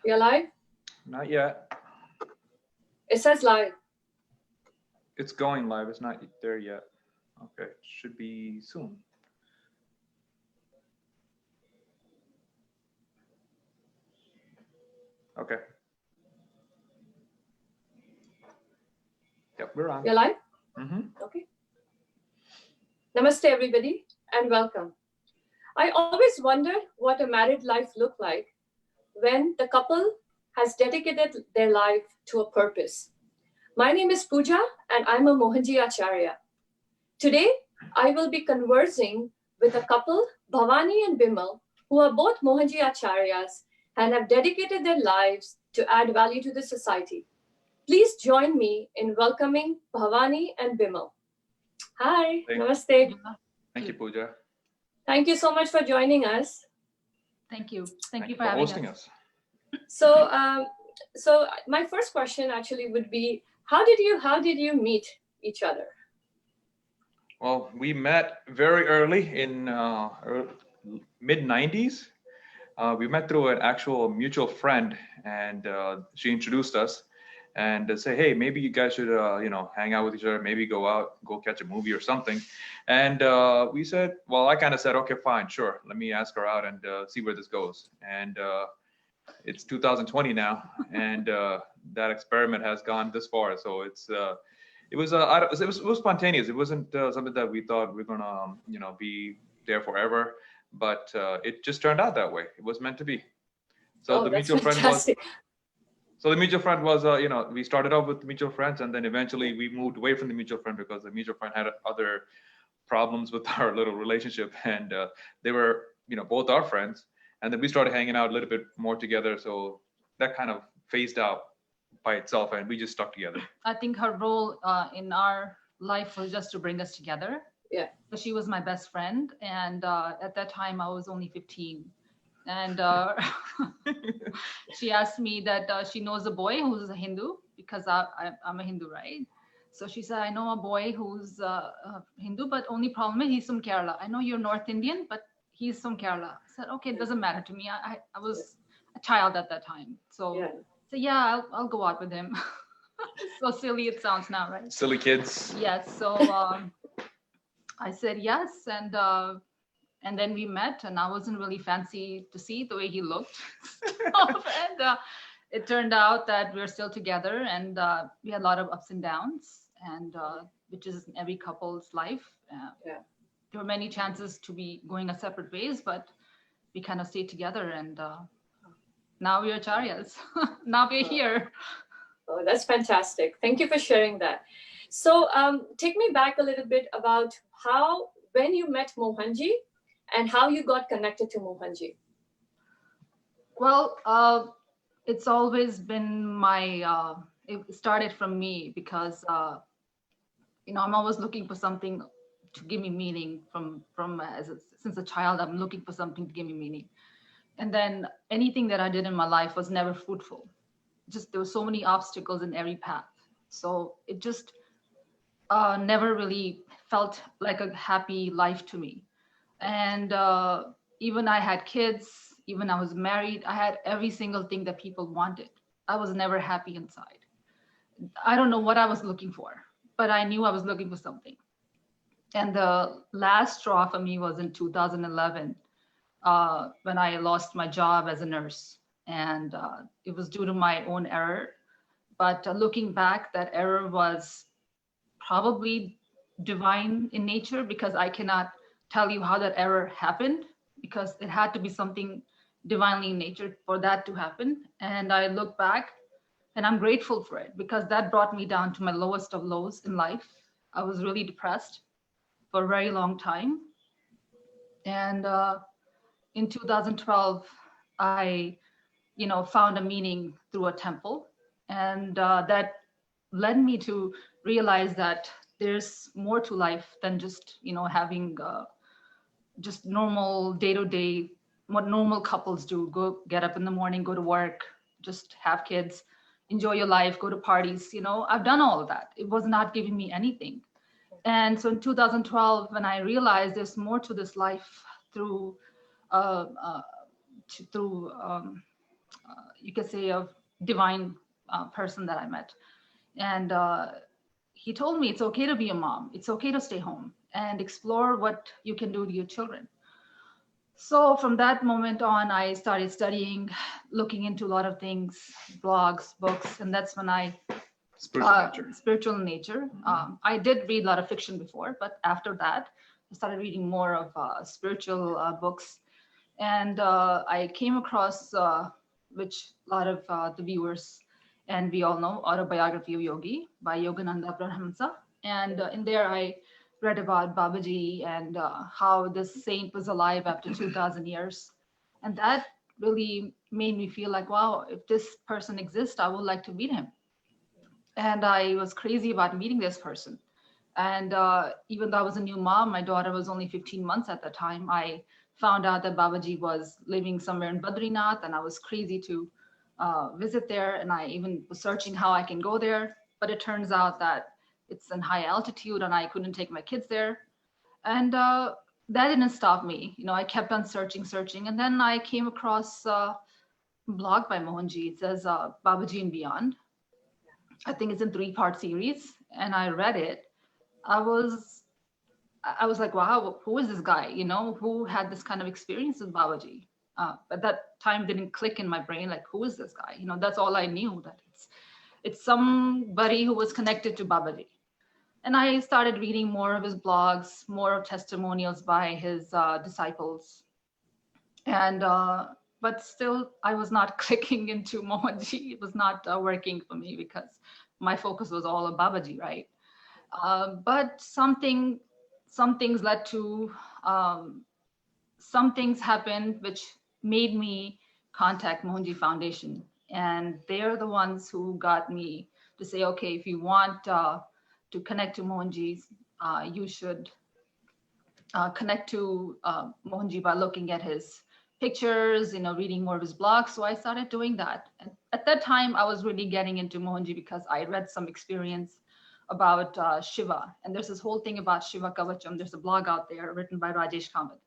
You're live? Not yet. It says live. It's going live. It's not there yet. Okay, should be soon. Okay. Yep, we're on. You're live? Mm-hmm. Okay. Namaste, everybody, and welcome. I always wondered what a married life looked like when the couple has dedicated their life to a purpose. My name is Pooja, and I'm a Mohanji Acharya. Today, I will be conversing with a couple, Bhavani and Bimal, who are both Mohanji Acharyas and have dedicated their lives to add value to the society. Please join me in welcoming Bhavani and Bimal. Hi, namaste. Thank you, Pooja. Thank you so much for joining us. Thank you. Thank you for hosting us. So my first question actually would be, how did you meet each other? Well, we met very early in mid 90s. We met through an actual mutual friend, and she introduced us and say, hey, maybe you guys should hang out with each other, maybe go catch a movie or something. And we said, well, I kind of said, okay, fine, sure, let me ask her out and see where this goes. And it's 2020 now, and that experiment has gone this far. So it was spontaneous. It wasn't something that we thought we were gonna be there forever, but it just turned out that way. It was meant to be. So the mutual friend was. So the mutual friend was, we started off with mutual friends, and then eventually we moved away from the mutual friend because the mutual friend had other problems with our little relationship, and they were, both our friends, and then we started hanging out a little bit more together. So that kind of phased out by itself, and we just stuck together. I think her role in our life was just to bring us together. Yeah. So she was my best friend, and at that time I was only 15. And she asked me that she knows a boy who's a Hindu, because I'm a Hindu, right? So she said, I know a boy who's Hindu, but only problem is he's from Kerala. I know you're North Indian, but he's from Kerala. I said, okay, it doesn't matter to me. I was a child at that time. So yeah, I'll go out with him. So silly it sounds now, right? Silly kids. Yes. So I said yes, and then we met, and I wasn't really fancy to see the way he looked. And it turned out that we're still together, and we had a lot of ups and downs, and which is in every couple's life. There were many chances to be going our separate ways, but we kind of stayed together, and now we're Acharyas. Now we're here. Oh, that's fantastic. Thank you for sharing that. So take me back a little bit about when you met Mohanji, and how you got connected to Mohanji. Well, it's always been it started from me, because, I'm always looking for something to give me meaning since a child. I'm looking for something to give me meaning. And then anything that I did in my life was never fruitful. Just there were so many obstacles in every path. So it just never really felt like a happy life to me. And even I had kids, even I was married, I had every single thing that people wanted. I was never happy inside. I don't know what I was looking for, but I knew I was looking for something. And the last straw for me was in 2011, when I lost my job as a nurse. And it was due to my own error. But looking back, that error was probably divine in nature, because I cannot tell you how that error happened, because it had to be something divinely in nature for that to happen. And I look back and I'm grateful for it, because that brought me down to my lowest of lows in life. I was really depressed for a very long time. And in 2012, I, found a meaning through a temple. And that led me to realize that there's more to life than just, having just normal day-to-day, what normal couples do. Get up in the morning, go to work, just have kids, enjoy your life, go to parties. I've done all of that. It was not giving me anything. And so in 2012, when I realized there's more to this life through you could say, a divine person that I met. And he told me it's okay to be a mom. It's okay to stay home and explore what you can do to your children. So from that moment on, I started studying, looking into a lot of things, blogs, books, and that's when I spiritual nature. I did read a lot of fiction before, but after that, I started reading more of spiritual books, and I came across which a lot of the viewers and we all know, Autobiography of Yogi by Yogananda Paramahansa, and in there I read about Babaji and how this saint was alive after 2,000 years, and that really made me feel like, wow, if this person exists, I would like to meet him. And I was crazy about meeting this person. And even though I was a new mom, my daughter was only 15 months at the time, I found out that Babaji was living somewhere in Badrinath, and I was crazy to visit there. And I even was searching how I can go there. But it turns out that it's in high altitude and I couldn't take my kids there. And that didn't stop me. You know, I kept on searching. And then I came across a blog by Mohanji. It says Babaji and Beyond. I think it's in 3-part series. And I read it. I was like, wow, who is this guy? You know, who had this kind of experience with Babaji? At that time, didn't click in my brain, like, who is this guy? You know, that's all I knew, that it's somebody who was connected to Babaji. And I started reading more of his blogs, more of testimonials by his disciples. And but still, I was not clicking into Mohanji. It was not working for me because my focus was all on Babaji, right? But some things led to some things happened which made me contact Mohanji Foundation, and they're the ones who got me to say, okay, if you want to connect to Mohanji, you should connect to Mohanji by looking at his pictures, you know, reading more of his blogs. So I started doing that. And at that time, I was really getting into Mohanji because I read some experience about Shiva. And there's this whole thing about Shiva Kavacham. There's a blog out there written by Rajesh Kamath.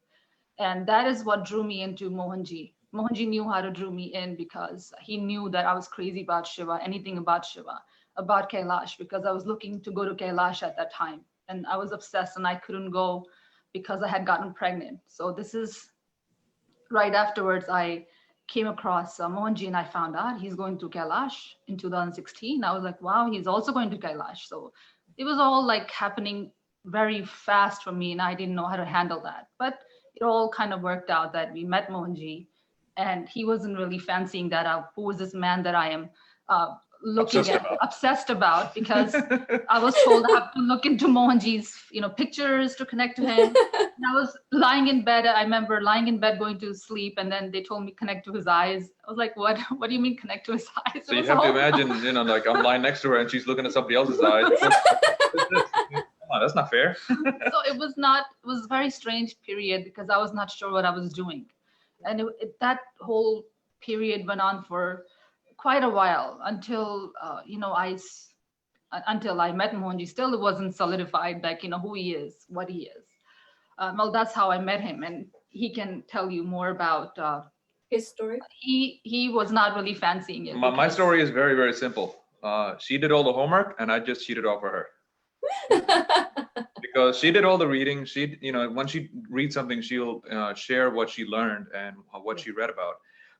And that is what drew me into Mohanji. Mohanji knew how to draw me in because he knew that I was crazy about Shiva, anything about Shiva, about Kailash, because I was looking to go to Kailash at that time. And I was obsessed and I couldn't go because I had gotten pregnant. So this is right afterwards, I came across Mohanji and I found out he's going to Kailash in 2016. I was like, wow, he's also going to Kailash. So it was all like happening very fast for me and I didn't know how to handle that. But it all kind of worked out that we met Mohanji and he wasn't really fancying that out. Who is this man that I am obsessed about, because I was told I have to look into Mohanji's, pictures to connect to him. And I was lying in bed. I remember lying in bed going to sleep, and then they told me connect to his eyes. I was like, what? What do you mean connect to his eyes? So you have to imagine, like I'm lying next to her and she's looking at somebody else's eyes. Come on, that's not fair. So it was a very strange period because I was not sure what I was doing. And that whole period went on for quite a while until until I met Mohanji. Still, it wasn't solidified, like who he is, what he is. Well, that's how I met him, and he can tell you more about his story. He was not really fancying it. My story is very, very simple. She did all the homework, and I just cheated off of her. Because she did all the reading. She, when she reads something, she'll share what she learned and what she read about.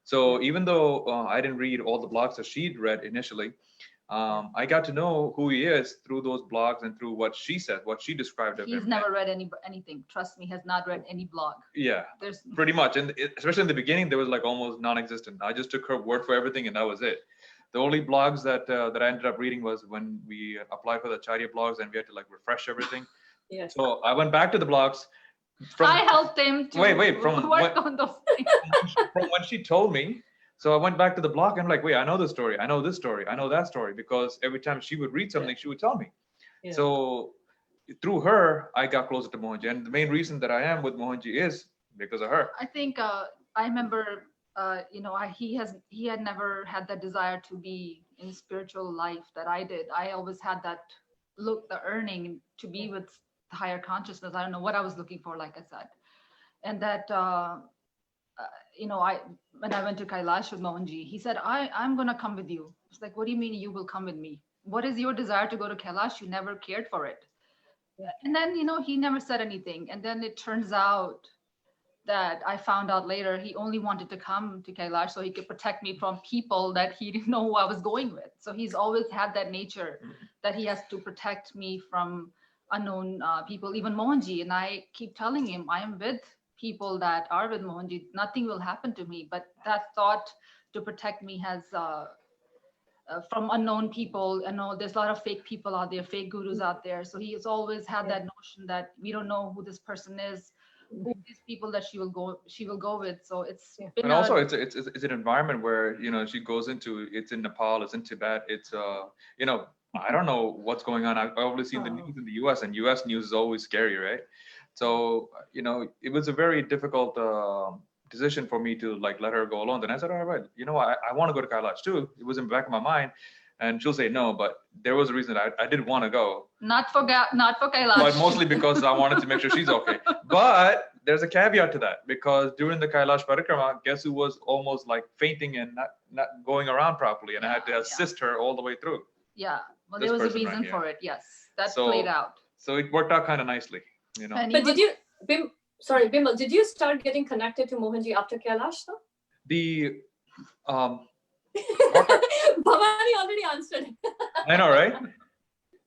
So even though I didn't read all the blogs that she'd read initially, I got to know who he is through those blogs and through what she said, what she described of him. He's never read anything. Trust me, has not read any blog. Yeah, pretty much. And especially in the beginning, there was like almost non-existent. I just took her word for everything, and that was it. The only blogs that I ended up reading was when we applied for the Acharya blogs, and we had to like refresh everything. Yes. So I went back to the blogs. I helped him to work on those things. From when she told me. So I went back to the blog and I'm like, wait, I know this story. I know this story. I know that story, because every time she would read something, she would tell me. Yeah. So through her, I got closer to Mohanji. And the main reason that I am with Mohanji is because of her. I think I remember, he had never had that desire to be in spiritual life that I did. I always had that the earning to be with the higher consciousness. I don't know what I was looking for, like I said. And that, when I went to Kailash with Mohanji, he said, I'm going to come with you. It's like, what do you mean you will come with me? What is your desire to go to Kailash? You never cared for it. And then, he never said anything. And then it turns out that I found out later he only wanted to come to Kailash so he could protect me from people that he didn't know who I was going with. So he's always had that nature that he has to protect me from unknown people, even Mohanji. And I keep telling him, I am with people that are with Mohanji. Nothing will happen to me. But that thought to protect me has from unknown people. I know there's a lot of fake people out there, fake gurus out there. So he has always had that notion that we don't know who this person is, who these people that she will go with. So it's been And also it's an environment where she goes into. It's in Nepal, it's in Tibet, it's I don't know what's going on. I've always seen the news in the US, and US news is always scary, right? So it was a very difficult decision for me to like let her go alone. Then I said, all right, I want to go to Kailash too. It was in the back of my mind. And she'll say no, but there was a reason I did want to go. Not for Kailash. But mostly because I wanted to make sure she's okay. But there's a caveat to that, because during the Kailash Parikrama, guess who was almost like fainting and not going around properly, and I had to assist her all the way through. Yeah, well, there was a reason for it. Yes, that played out. So it worked out kind of nicely, But did you, Bimal, did you start getting connected to Mohanji after Kailash though? The Bhavani already answered. I know, right?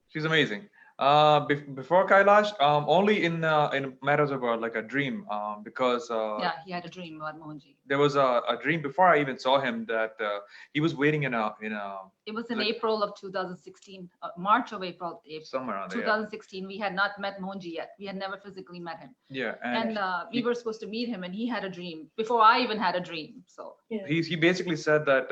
She's amazing. Before Kailash, only in matters of like a dream, because he had a dream about Mohanji. There was a dream before I even saw him that he was waiting in a. It was in April of 2016, March of April somewhere around there. 2016. Yeah. We had not met Mohanji yet. We had never physically met him. Yeah, and we were supposed to meet him, and he had a dream before I even had a dream. So he basically said that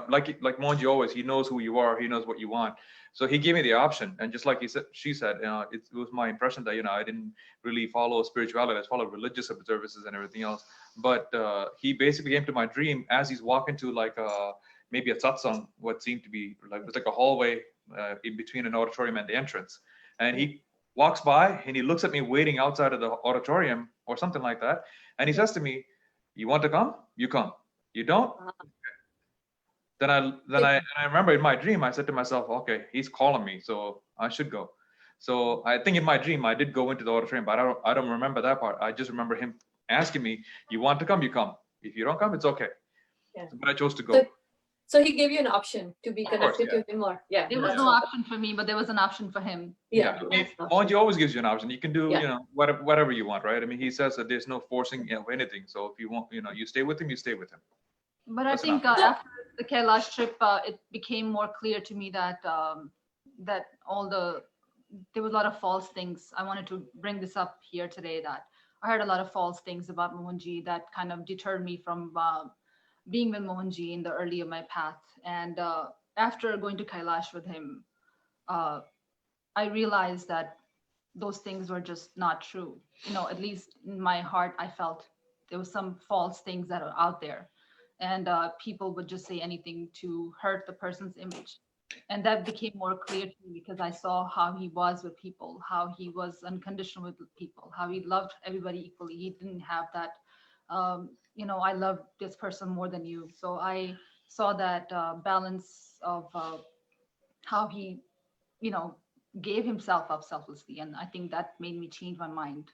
like Mohanji always, he knows who you are, he knows what you want. So he gave me the option, and just like she said, it was my impression that I didn't really follow spirituality, I followed religious observances and everything else. But he basically came to my dream as he's walking to like maybe a satsang, what seemed to be like it was like a hallway in between an auditorium and the entrance, and he walks by and he looks at me waiting outside of the auditorium or something like that, and he says to me, "You want to come? You come. You don't." Then I remember in my dream, I said to myself, okay, he's calling me, so I should go. So I think in my dream, I did go into the auditorium, but I don't remember that part. I just remember him asking me, "You want to come? You come. If you don't come, it's okay." Yeah. But I chose to go. So he gave you an option to be connected to him, or there was no option for me, but there was an option for him. Mohanji always gives you an option. You can do whatever you want, right? I mean, he says that there's no forcing of anything. So if you want, you stay with him, you stay with him. But I think after the Kailash trip, it became more clear to me that there was a lot of false things. I wanted to bring this up here today, that I heard a lot of false things about Mohanji that kind of deterred me from being with Mohanji in the early of my path. And after going to Kailash with him, I realized that those things were just not true. At least in my heart, I felt there was some false things that are out there. And people would just say anything to hurt the person's image. And that became more clear to me because I saw how he was with people, how he was unconditional with people, how he loved everybody equally. He didn't have that, I love this person more than you. So I saw that balance of how he, gave himself up selflessly. And I think that made me change my mind.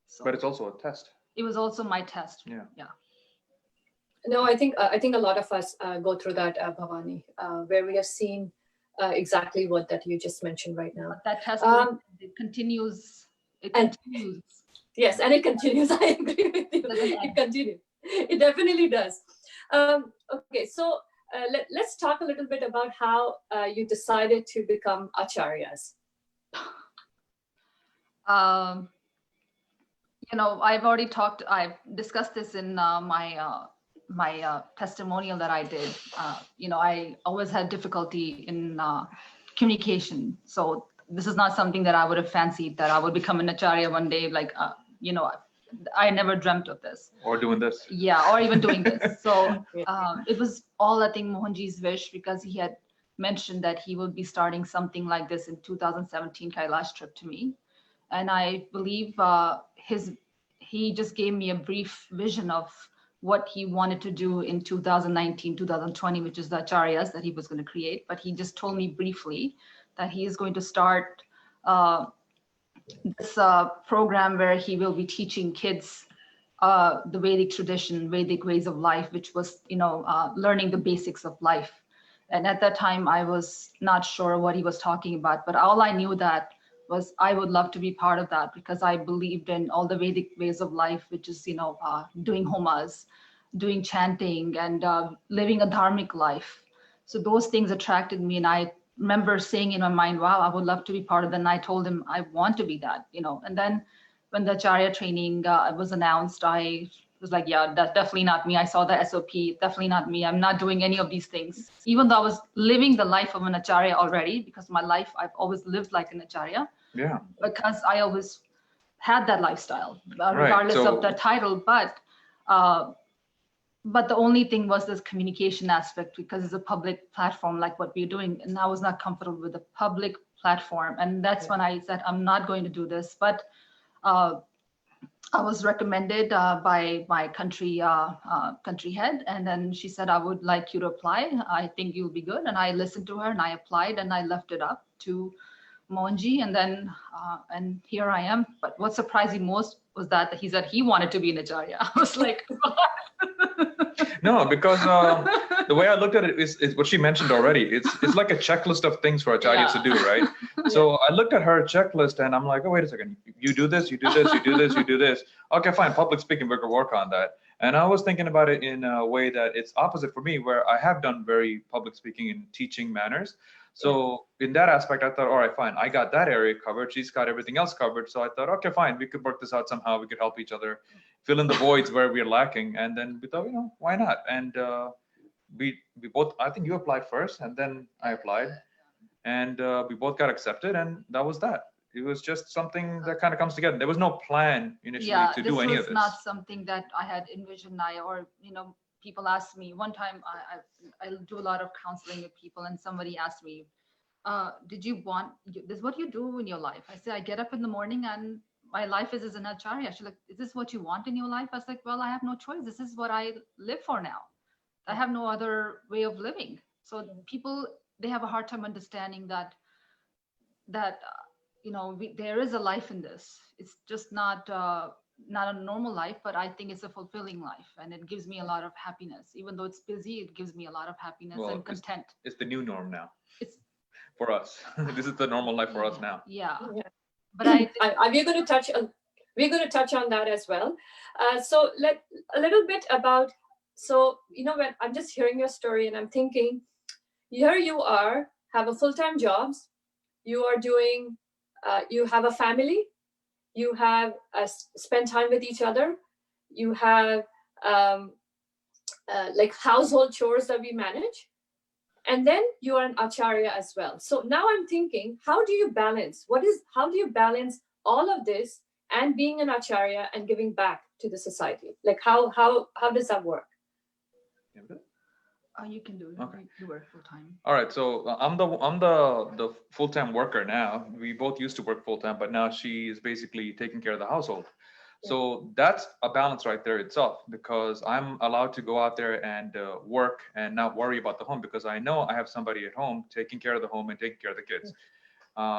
So, but it's also a test. It was also my test. Yeah. No, I think a lot of us go through that, Bhavani, where we have seen exactly what that you just mentioned right now. That test it continues. Yes, and it continues. I agree with you. It continues. It definitely does. Okay, so let's talk a little bit about how you decided to become acharyas. I've discussed this in my testimonial that I did. I always had difficulty in communication. So this is not something that I would have fancied, that I would become an acharya one day. I never dreamt of this. Or doing this. Yeah, or even doing this. So it was all, I think, Mohanji's wish, because he had mentioned that he would be starting something like this in 2017 Kailash trip to me. And I believe he just gave me a brief vision of what he wanted to do in 2019, 2020, which is the Acharyas that he was going to create. But he just told me briefly that he is going to start this program where he will be teaching kids the Vedic tradition, Vedic ways of life, which was, learning the basics of life. And at that time, I was not sure what he was talking about, but all I knew that was I would love to be part of that because I believed in all the Vedic ways of life, which is, doing homas, doing chanting, and living a dharmic life. So those things attracted me, and I remember saying in my mind, wow, I would love to be part of that. And I told him I want to be that, and then when the Acharya training was announced, I was like, yeah, that's definitely not me. I saw the SOP, definitely not me. I'm not doing any of these things, even though I was living the life of an Acharya already, because my life, I've always lived like an Acharya. Yeah. Because I always had that lifestyle, Right. regardless So- of the title. But the only thing was this communication aspect, because it's a public platform like what we're doing. And I was not comfortable with the public platform. And that's when I said, I'm not going to do this. But I was recommended by my country head, and then she said, I would like you to apply. I think you'll be good. And I listened to her and I applied and I left it up to Mohanji, and then and here I am. But what surprised me most was that he said he wanted to be an Acharya. I was like, No, because the way I looked at it is what she mentioned already. It's like a checklist of things for Acharyas to do, right? So I looked at her checklist and I'm like, oh, wait a second. You do this, you do this, you do this, you do this. Okay, fine. Public speaking, we're going to work on that. And I was thinking about it in a way that it's opposite for me, where I have done very public speaking and teaching manners. So in that aspect, I thought, all right, fine. I got that area covered. She's got everything else covered. So I thought, okay, fine. We could work this out somehow. We could help each other, fill in the voids where we're lacking. And then we thought, why not? And we both, I think you applied first and then I applied, and we both got accepted, and that was that. It was just something that kind of comes together. There was no plan initially to do any of this. This was not something that I had envisioned. People asked me one time, I do a lot of counseling with people, and somebody asked me, did you want this? What do you do in your life? I said, I get up in the morning and my life is as an Acharya. She's like, is this what you want in your life? I was like, well, I have no choice. This is what I live for now. I have no other way of living. So people, they have a hard time understanding that there is a life in this. It's just not a normal life, but I think it's a fulfilling life, and it gives me a lot of happiness. Even though it's busy, it gives me a lot of happiness and content. It's the new norm now. It's for us. This is the normal life for us now. Yeah. But we're going to touch on that as well. So a little bit about. So when I'm just hearing your story and I'm thinking, here you are, have a full-time jobs, you are doing, you have a family, you have spend time with each other, you have like household chores that we manage, and then you are an Acharya as well. So now I'm thinking, how do you balance all of this and being an Acharya and giving back to the society? Like how does that work? You can do it. Okay. You work full time. All right, so I'm the full-time worker now. We both used to work full-time, but now she is basically taking care of the household. Yeah. So that's a balance right there itself, because I'm allowed to go out there and work and not worry about the home, because I know I have somebody at home taking care of the home and taking care of the kids.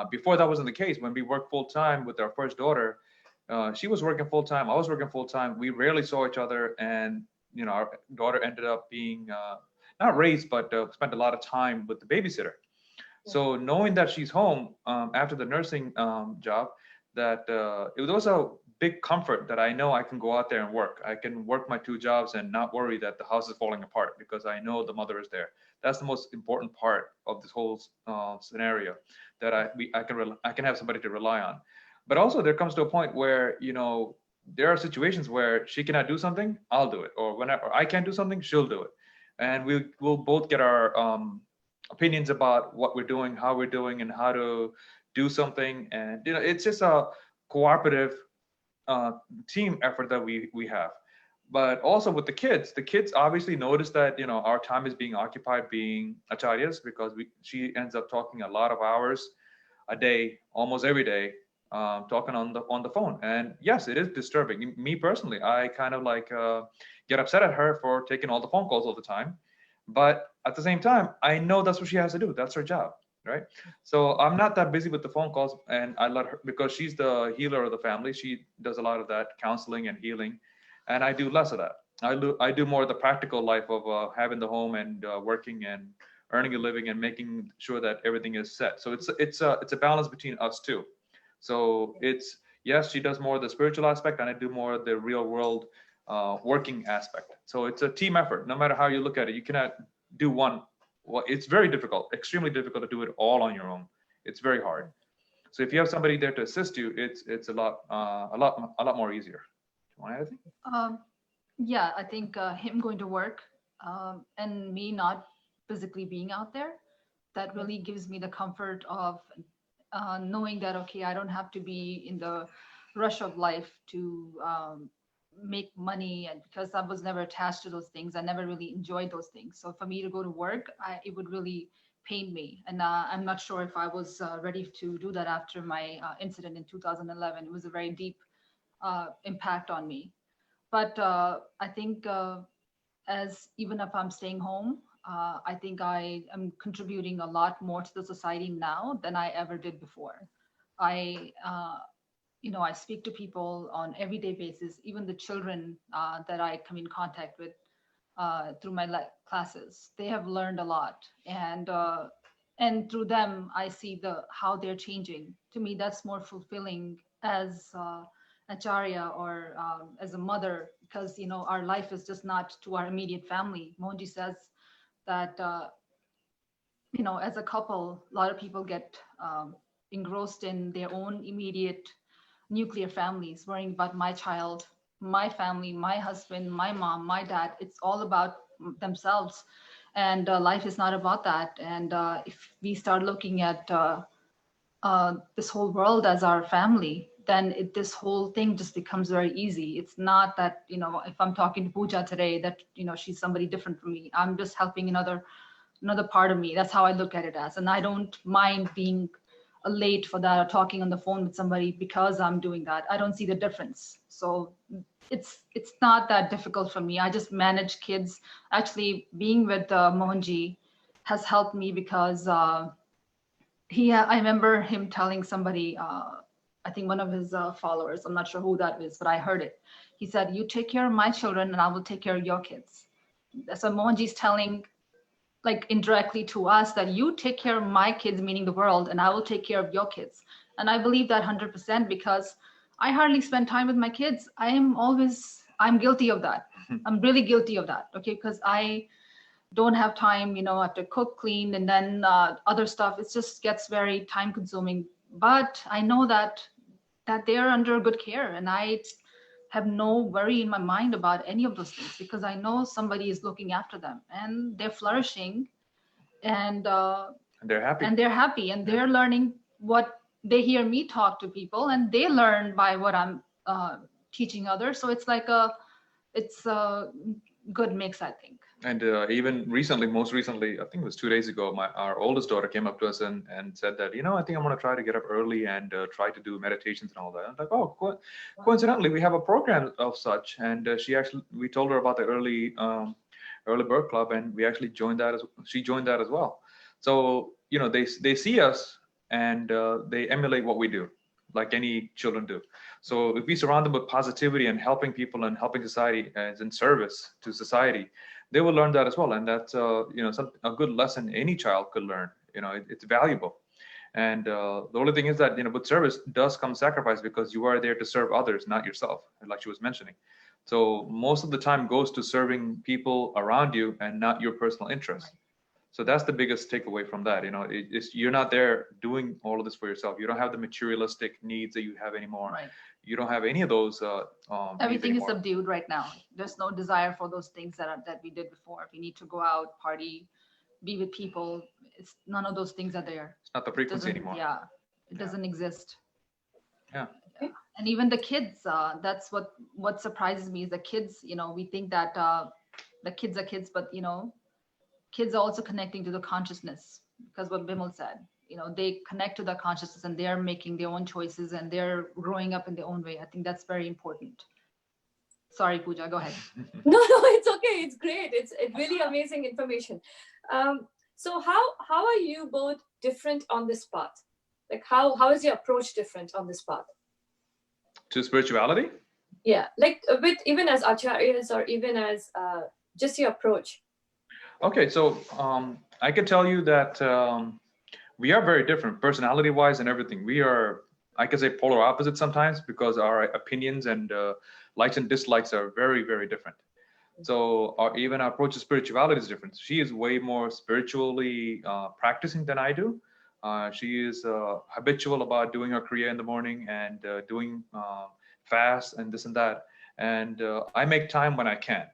Before that wasn't the case. When we worked full-time with our first daughter, she was working full-time, I was working full-time. We rarely saw each other, and our daughter ended up being not raised, but spent a lot of time with the babysitter. Yeah. So knowing that she's home after the nursing job, that it was a big comfort that I know I can go out there and work. I can work my two jobs and not worry that the house is falling apart, because I know the mother is there. That's the most important part of this whole scenario, that I can have somebody to rely on. But also there comes to a point where there are situations where she cannot do something, I'll do it, or whenever I can't do something, she'll do it. And we'll both get our opinions about what we're doing, how we're doing, and how to do something. And it's just a cooperative team effort that we have. But also with the kids obviously notice that our time is being occupied being acharyas, because she ends up talking a lot of hours a day, almost every day, talking on the phone. And yes, it is disturbing. Me personally, I kind of like get upset at her for taking all the phone calls all the time. But at the same time, I know that's what she has to do. That's her job, right? So I'm not that busy with the phone calls, and I let her, because she's the healer of the family. She does a lot of that counseling and healing, and I do less of that. I do more of the practical life of having the home and working and earning a living and making sure that everything is set. So it's a balance between us two. So it's, yes, she does more of the spiritual aspect, and I do more of the real world working aspect. So it's a team effort. No matter how you look at it, you cannot do one. Well, it's very difficult, extremely difficult to do it all on your own. It's very hard. So if you have somebody there to assist you, it's a lot more easier. Do you want anything? Yeah, I think him going to work and me not physically being out there, that really gives me the comfort of knowing that, okay, I don't have to be in the rush of life to make money. And because I was never attached to those things, I never really enjoyed those things. So for me to go to work, it would really pain me. And I'm not sure if I was ready to do that after my incident in 2011. It was a very deep impact on me. But I think as even if I'm staying home, I think I am contributing a lot more to the society now than I ever did before. I, I speak to people on everyday basis, even the children that I come in contact with through my classes. They have learned a lot, and through them, I see how they're changing. To me, that's more fulfilling as Acharya or as a mother, because our life is just not to our immediate family. Mohanji says that as a couple, a lot of people get engrossed in their own immediate nuclear families, worrying about my child, my family, my husband, my mom, my dad. It's all about themselves, and life is not about that. And if we start looking at this whole world as our family, then this whole thing just becomes very easy. It's not that, if I'm talking to Pooja today, that, she's somebody different from me. I'm just helping another part of me. That's how I look at it as. And I don't mind being late for that or talking on the phone with somebody because I'm doing that. I don't see the difference. So it's not that difficult for me. I just manage kids. Actually, being with Mohanji has helped me because I remember him telling somebody, I think one of his followers, I'm not sure who that is, but I heard it. He said, "You take care of my children and I will take care of your kids." So Mohanji's telling, like, indirectly to us that you take care of my kids, meaning the world, and I will take care of your kids. And I believe that 100% because I hardly spend time with my kids. I'm guilty of that. I'm really guilty of that. Okay. Because I don't have time, I have to cook, clean, and then other stuff. It just gets very time consuming. But I know that they are under good care, and I have no worry in my mind about any of those things because I know somebody is looking after them and they're flourishing, and they're happy. And they're learning what they hear me talk to people, and they learn by what I'm teaching others. So it's like it's a good mix, I think. And even most recently, I think it was 2 days ago, our oldest daughter came up to us and said that, I think I'm going to try to get up early and try to do meditations and all that. I'm like, oh, coincidentally, we have a program of such. And we told her about the early bird club, and we actually she joined that as well. So, they see us and they emulate what we do, like any children do. So if we surround them with positivity and helping people and helping society as in service to society, they will learn that as well. And that's a good lesson any child could learn. It's valuable. And the only thing is that, with service does come sacrifice, because you are there to serve others, not yourself, like she was mentioning. So most of the time goes to serving people around you and not your personal interest. So that's the biggest takeaway from that. You're not there doing all of this for yourself. You don't have the materialistic needs that you have anymore. Right. You don't have any of those. Everything is subdued right now. There's no desire for those things that we did before. We need to go out, party, be with people. It's none of those things are there. It's not the frequency anymore. Yeah, it doesn't exist. Yeah. And even the kids, that's what surprises me is the kids. We think that the kids are kids, but kids are also connecting to the consciousness, because what Bimal said, they connect to the consciousness and they're making their own choices and they're growing up in their own way. I think that's very important. Sorry, Pooja, go ahead. No, it's okay. It's great. It's really amazing information. So how are you both different on this path? Like how is your approach different on this path? To spirituality? Yeah, like with even as acharyas or even as just your approach. Okay, so I can tell you that we are very different personality-wise and everything. We are, I could say, polar opposites sometimes because our opinions and likes and dislikes are very, very different. So even our approach to spirituality is different. She is way more spiritually practicing than I do. She is habitual about doing her kriya in the morning and doing fast and this and that. And I make time when I can.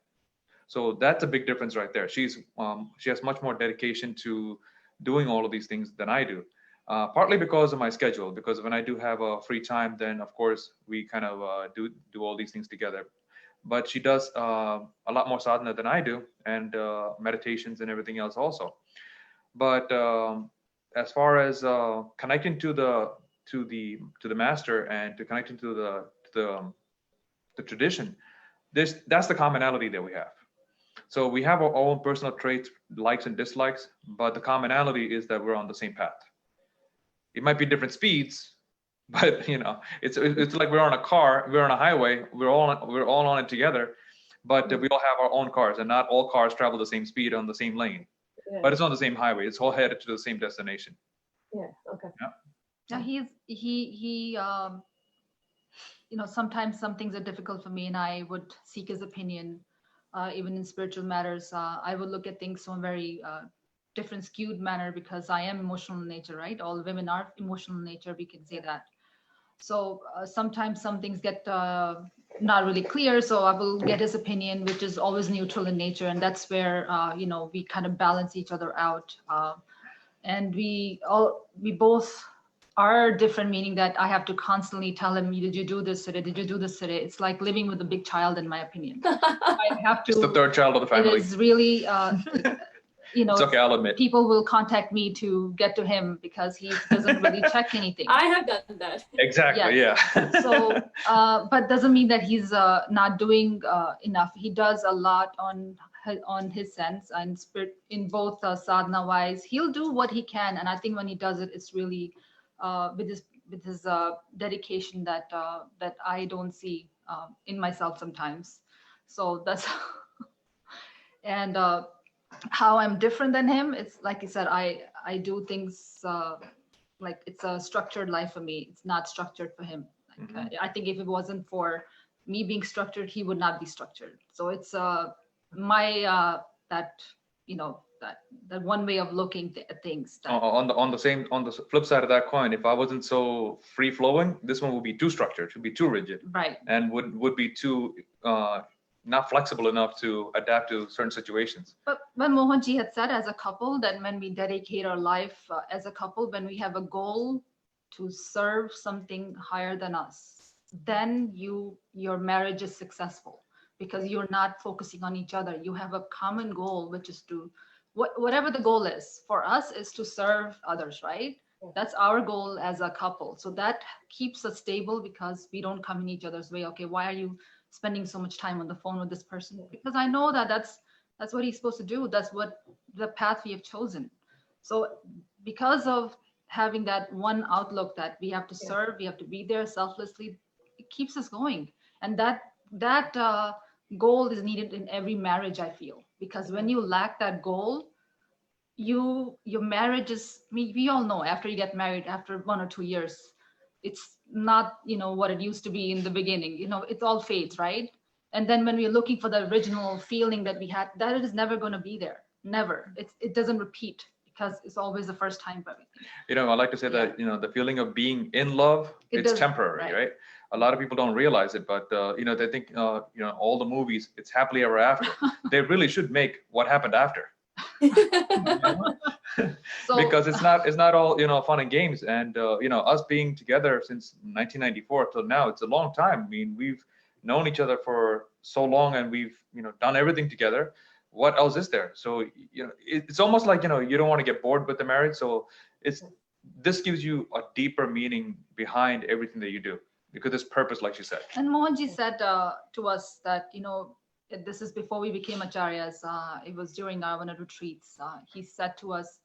So that's a big difference right there. She has much more dedication to doing all of these things than I do. Partly because of my schedule, because when I do have a free time, then of course we kind of do all these things together. But she does a lot more sadhana than I do, and meditations and everything else also. But as far as connecting to the master and to connecting to the tradition, that's the commonality that we have. So we have our own personal traits, likes and dislikes, but the commonality is that we're on the same path. It might be different speeds, but it's like we're on a car, we're on a highway, we're all on it together, but we all have our own cars, and not all cars travel the same speed on the same lane. Yeah. But it's on the same highway. It's all headed to the same destination. Yeah. Okay. Yeah. He sometimes some things are difficult for me, and I would seek his opinion. Even in spiritual matters, I would look at things from a very different, skewed manner because I am emotional in nature, right? All women are emotional in nature, we can say that. So sometimes some things get not really clear, so I will get his opinion, which is always neutral in nature, and that's where we kind of balance each other out. And we both are different, meaning that I have to constantly tell him, did you do this today? Did you do this today? It's like living with a big child, in my opinion. I have to. It's the third child of the family. It is really, it's okay, I'll admit. People will contact me to get to him because he doesn't really check anything. I have done that. Exactly, yes. Yeah. So, but doesn't mean that he's not doing enough. He does a lot on his sense and spirit in both sadhana wise. He'll do what he can, and I think when he does it, it's really with his dedication that I don't see in myself sometimes. So that's and how I'm different than him. It's like you said, I do things like it's a structured life for me. It's not structured for him. Like, I think if it wasn't for me being structured, he would not be structured. So it's my that one way of looking at things. On the flip side of that coin, if I wasn't so free flowing, this one would be too structured, would be too rigid, right? And would be too not flexible enough to adapt to certain situations. But when Mohanji had said, as a couple, that when we dedicate our life as a couple, when we have a goal to serve something higher than us, then your marriage is successful because you're not focusing on each other. You have a common goal, which is to whatever the goal is for us is to serve others, right? That's our goal as a couple. So that keeps us stable because we don't come in each other's way. Okay, why are you spending so much time on the phone with this person? Because I know that's what he's supposed to do. That's what the path we have chosen. So because of having that one outlook that we have to serve, we have to be there selflessly, it keeps us going. And that goal is needed in every marriage, I feel, because when you lack that goal, your marriage is, we all know after you get married, after 1 or 2 years, it's not what it used to be in the beginning. It all fades, right? And then when we're looking for the original feeling that we had, that is never going to be there. Never. It doesn't repeat because it's always the first time for everything. I like to say that the feeling of being in love, it's temporary, right? A lot of people don't realize it, but they think all the movies, it's happily ever after. They really should make what happened after. So, because it's not all fun and games, and us being together since 1994 till now, it's a long time. I mean, we've known each other for so long, and we've done everything together. What else is there? So it's almost like you don't want to get bored with the marriage, so it's this gives you a deeper meaning behind everything that you do, because there's purpose, like she said. And Mohanji said to us that, this is before we became acharyas. It was during our one of retreats. He said to us,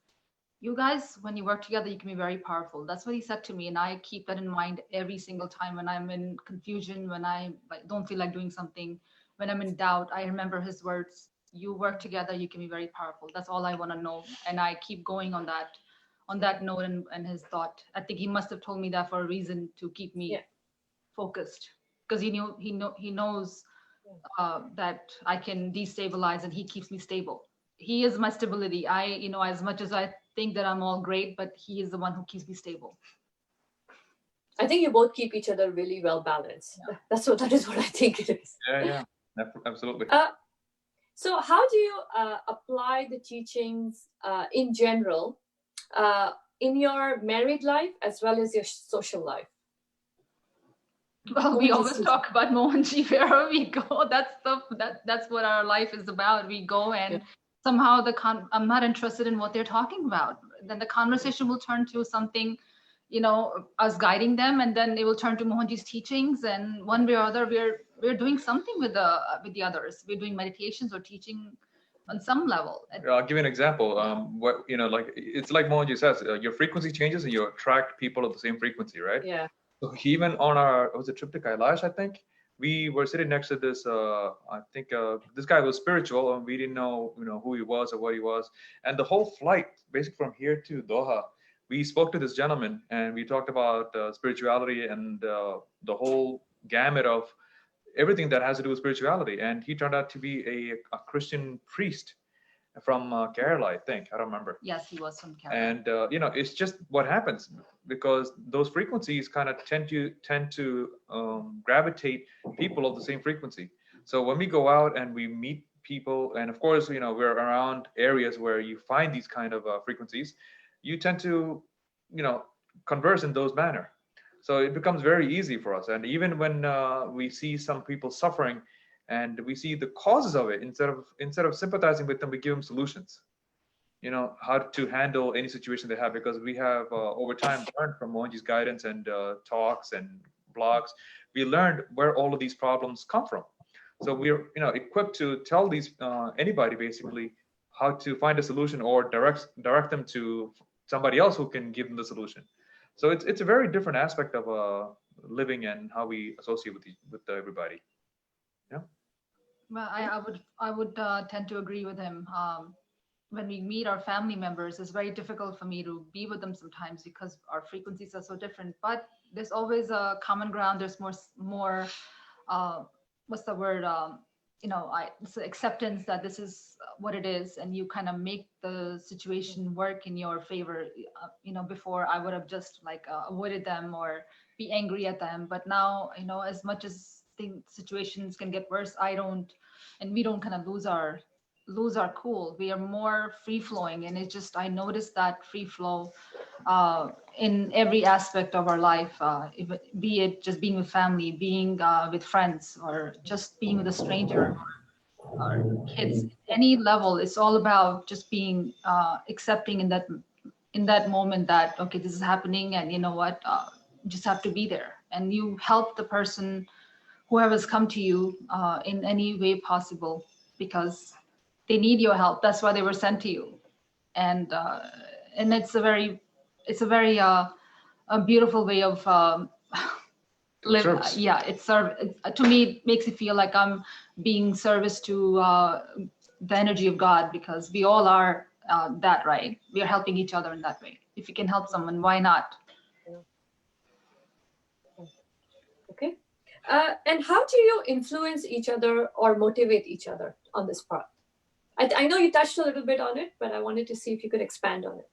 you guys, when you work together, you can be very powerful. That's what he said to me. And I keep that in mind every single time when I'm in confusion, when I don't feel like doing something, when I'm in doubt. I remember his words. You work together, you can be very powerful. That's all I want to know. And I keep going on that note and his thought. I think he must have told me that for a reason, to keep me focused, because he knows that I can destabilize, and he keeps me stable. He is my stability. As much as I think that I'm all great, but he is the one who keeps me stable. I think you both keep each other really well balanced. Yeah. That is what I think it is. Yeah, absolutely. So how do you apply the teachings in general in your married life as well as your social life? Well, we always talk about Mohanji wherever we go. That's what our life is about. We go and somehow I'm not interested in what they're talking about. Then the conversation will turn to something, us guiding them, and then it will turn to Mohanji's teachings. And one way or other, we're doing something with the others. We're doing meditations or teaching on some level. I'll give you an example. It's like Mohanji says, your frequency changes and you attract people of the same frequency, right? Yeah. So even on our trip to Kailash, I think we were sitting next to this. This guy was spiritual, and we didn't know, who he was or what he was. And the whole flight, basically from here to Doha, we spoke to this gentleman, and we talked about spirituality and the whole gamut of everything that has to do with spirituality. And he turned out to be a Christian priest from Kerala, I think. I don't remember. Yes, he was from Kerala. And it's just what happens, because those frequencies kind of tend to gravitate people of the same frequency. So when we go out and we meet people, and of course, we're around areas where you find these kind of frequencies, you tend to, converse in those manner. So it becomes very easy for us. And even when we see some people suffering, and we see the causes of it, instead of sympathizing with them, we give them solutions. How to handle any situation they have, because we have over time learned from Mohanji's guidance and talks and blogs. We learned where all of these problems come from. So we're equipped to tell these anybody basically how to find a solution, or direct them to somebody else who can give them the solution. So it's a very different aspect of living and how we associate with everybody. Yeah. Well, I would tend to agree with him. When we meet our family members, it's very difficult for me to be with them sometimes because our frequencies are so different. But there's always a common ground. There's more what's the word? It's acceptance that this is what it is, and you kind of make the situation work in your favor. Before I would have just avoided them or be angry at them. But now, as much as situations can get worse, we don't kind of lose our cool. We are more free flowing, and it's just I noticed that free flow in every aspect of our life, be it just being with family, being with friends, or just being with a stranger or kids. Any level, it's all about just being accepting in that moment that okay, this is happening, and you know what, you just have to be there, and you help the person, whoever's come to you, in any way possible, because they need your help. That's why they were sent to you. And it's a very a beautiful way of living. Yeah, to me, it makes it feel like I'm being service to the energy of God, because we all are that, right? We are helping each other in that way. If you can help someone, why not? Okay. And how do you influence each other or motivate each other on this part? I know you touched a little bit on it, but I wanted to see if you could expand on it.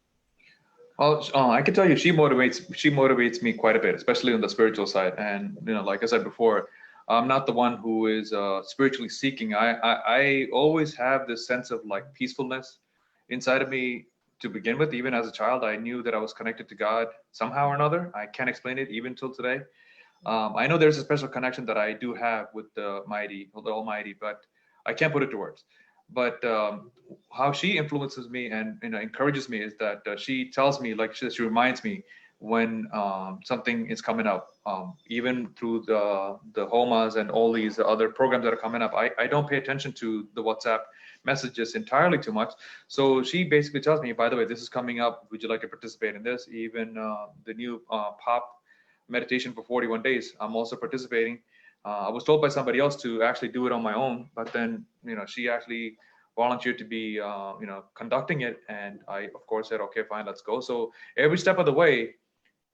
Oh, I can tell you, she motivates me quite a bit, especially on the spiritual side. And like I said before, I'm not the one who is spiritually seeking. I always have this sense of peacefulness inside of me to begin with. Even as a child, I knew that I was connected to God somehow or another. I can't explain it even till today. I know there's a special connection that I do have with the Almighty, but I can't put it to words. But how she influences me and encourages me is that she tells me, like she reminds me when something is coming up. Even through the homas and all these other programs that are coming up, I don't pay attention to the WhatsApp messages entirely too much. So she basically tells me, by the way, this is coming up. Would you like to participate in this? Even the new pop meditation for 41 days, I'm also participating. I was told by somebody else to actually do it on my own, but then she actually volunteered to be conducting it, and I of course said, okay, fine, let's go. So every step of the way,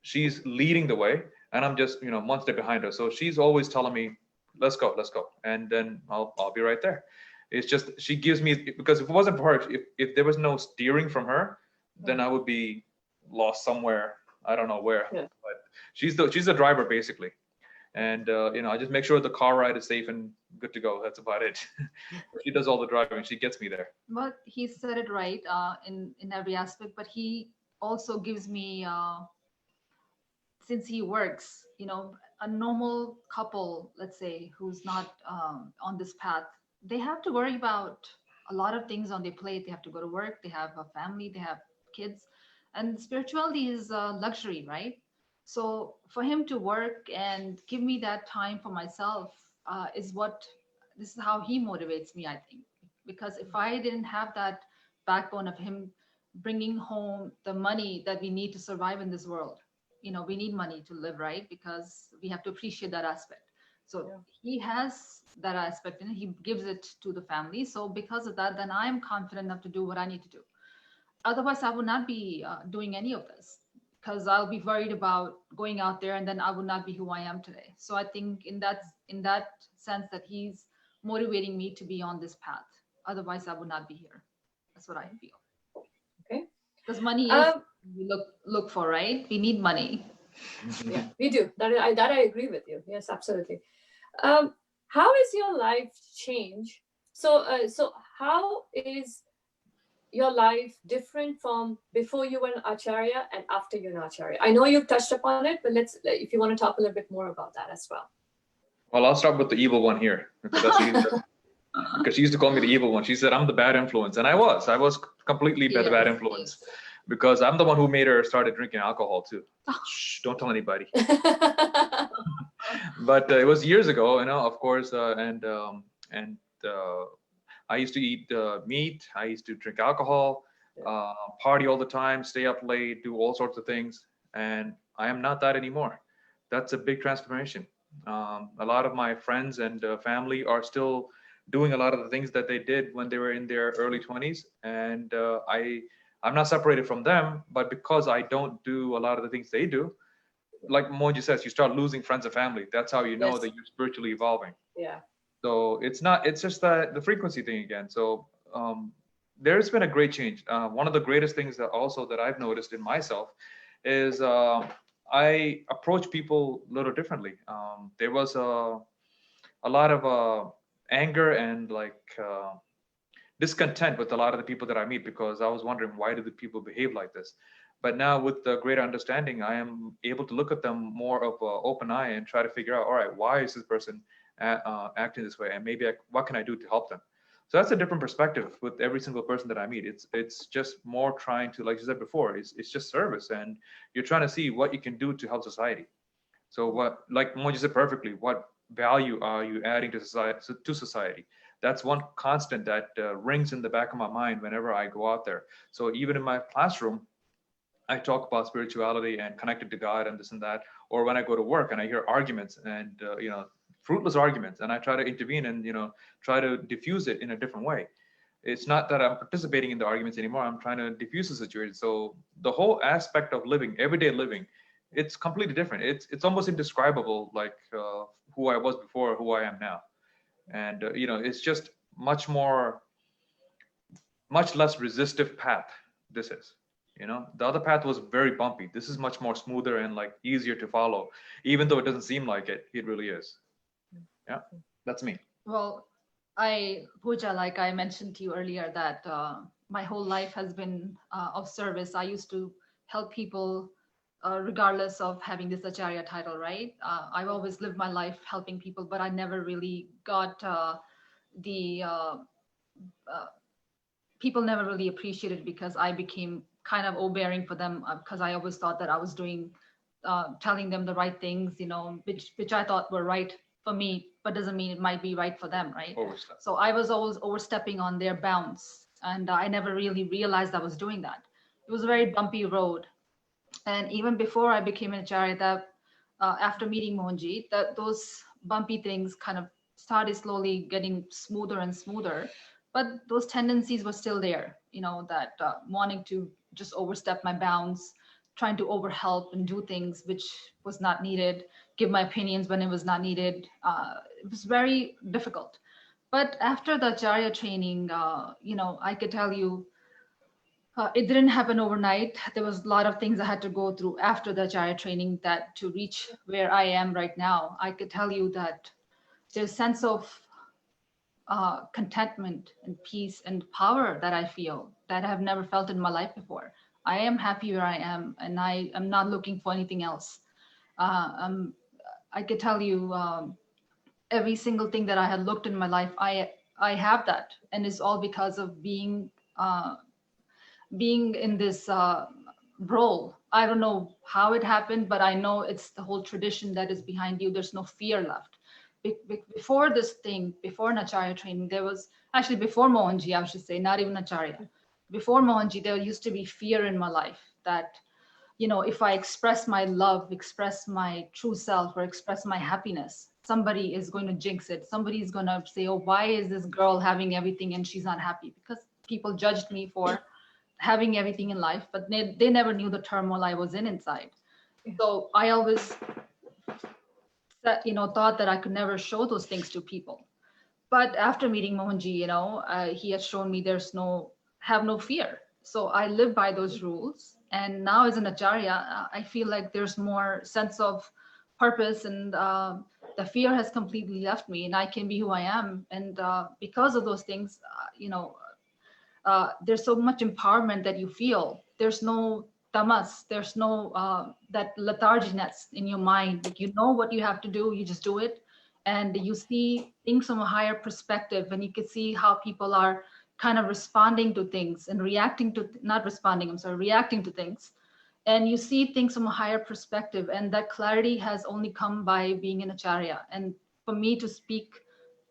she's leading the way, and I'm just one step behind her. So she's always telling me, let's go, and then I'll be right there. It's just she gives me, because if it wasn't for her, if there was no steering from her, then I would be lost somewhere. I don't know where, Yeah. but she's the driver basically. And I just make sure the car ride is safe and good to go. That's about it. She does all the driving. She gets me there. But he said it right in every aspect. But he also gives me, since he works, a normal couple, let's say, who's not on this path, they have to worry about a lot of things on their plate. They have to go to work. They have a family. They have kids, and spirituality is a luxury, right? So for him to work and give me that time for myself is what this is how he motivates me, I think. Because if I didn't have that backbone of him bringing home the money that we need to survive in this world, we need money to live, right? Because we have to appreciate that aspect. So Yeah. he has that aspect and he gives it to the family. So because of that, then I'm confident enough to do what I need to do. Otherwise, I would not be doing any of this, because I'll be worried about going out there and then I would not be who I am today. So I think in that sense that he's motivating me to be on this path. Otherwise, I would not be here. That's what I feel. Okay. Because money is Um, we look for, right? We need money. yeah, we do. That I agree with you. Yes, absolutely. How is your life change? So how is your life different from before you were an acharya and after you're an acharya? I know you've touched upon it, but if you want to talk a little bit more about that as well. Well, I'll start with the evil one here, because she used to call me the evil one. She said I'm the bad influence, and I was completely the bad influence, Yes. because I'm the one who made her started drinking alcohol too. Shh, don't tell anybody. But it was years ago, of course, and I used to eat meat. I used to drink alcohol, party all the time, stay up late, do all sorts of things, and I am not that anymore. That's a big transformation. A lot of my friends and family are still doing a lot of the things that they did when they were in their early 20s, and I'm not separated from them, but because I don't do a lot of the things they do, like Moji says, you start losing friends and family. That's how you know Yes. that you're spiritually evolving. Yeah. So it's just that the frequency thing again. So there's been a great change. One of the greatest things that I've noticed in myself is I approach people a little differently. There was a lot of anger and like discontent with a lot of the people that I meet, because I was wondering, why do the people behave like this? But now with the greater understanding, I am able to look at them more of an open eye and try to figure out, all right, why is this person acting this way, and maybe what can I do to help them? So that's a different perspective with every single person that I meet. It's just more trying to, like you said before, it's just service, and you're trying to see what you can do to help society. So what, like Moji said perfectly, what value are you adding to society? That's one constant that rings in the back of my mind whenever I go out there. So even in my classroom, I talk about spirituality and connected to God and this and that. Or when I go to work and I hear arguments and fruitless arguments, and I try to intervene and try to diffuse it in a different way. It's not that I'm participating in the arguments anymore. I'm trying to diffuse the situation. So the whole aspect of living, everyday living, it's completely different. It's almost indescribable, like who I was before, who I am now, and it's just much more, much less resistive path. This is, the other path was very bumpy. This is much more smoother and like easier to follow, even though it doesn't seem like it. It really is. Yeah, that's me. Well, Pooja, like I mentioned to you earlier, that my whole life has been of service. I used to help people regardless of having this Acharya title, right? I've always lived my life helping people, but I never really got the people never really appreciated it because I became kind of overbearing for them because I always thought that I was doing, telling them the right things, which I thought were right for me, but doesn't mean it might be right for them, right? Overstep. So I was always overstepping on their bounds, and I never really realized I was doing that. It was a very bumpy road, and even before I became an acharya, that after meeting Mohanji, that those bumpy things kind of started slowly getting smoother and smoother, but those tendencies were still there. That wanting to just overstep my bounds, trying to overhelp and do things which was not needed, give my opinions when it was not needed. It was very difficult. But after the acharya training, I could tell you it didn't happen overnight. There was a lot of things I had to go through after the Acharya training that to reach where I am right now. I could tell you that there's a sense of contentment and peace and power that I feel that I have never felt in my life before. I am happy where I am, and I am not looking for anything else. I could tell you every single thing that I had looked in my life, I have that, and it's all because of being in this role. I don't know how it happened, but I know it's the whole tradition that is behind you. There's no fear left. Before this thing, before an Acharya training, there was actually before Mohanji, I should say, not even Acharya. Before Mohanji, there used to be fear in my life that, if I express my love, express my true self, or express my happiness, somebody is going to jinx it. Somebody is going to say, oh, why is this girl having everything and she's not happy? Because people judged me for having everything in life, but they never knew the turmoil I was in inside. So I always thought that I could never show those things to people. But after meeting Mohanji, he has shown me have no fear. So I live by those rules. And now as an acharya, I feel like there's more sense of purpose, and the fear has completely left me, and I can be who I am. And because of those things, there's so much empowerment that you feel. There's no tamas, there's no that letharginess in your mind. Like, what you have to do, you just do it. And you see things from a higher perspective, and you can see how people are kind of responding to things and reacting to, not responding, I'm sorry, reacting to things. And you see things from a higher perspective. And that clarity has only come by being an acharya. And for me to speak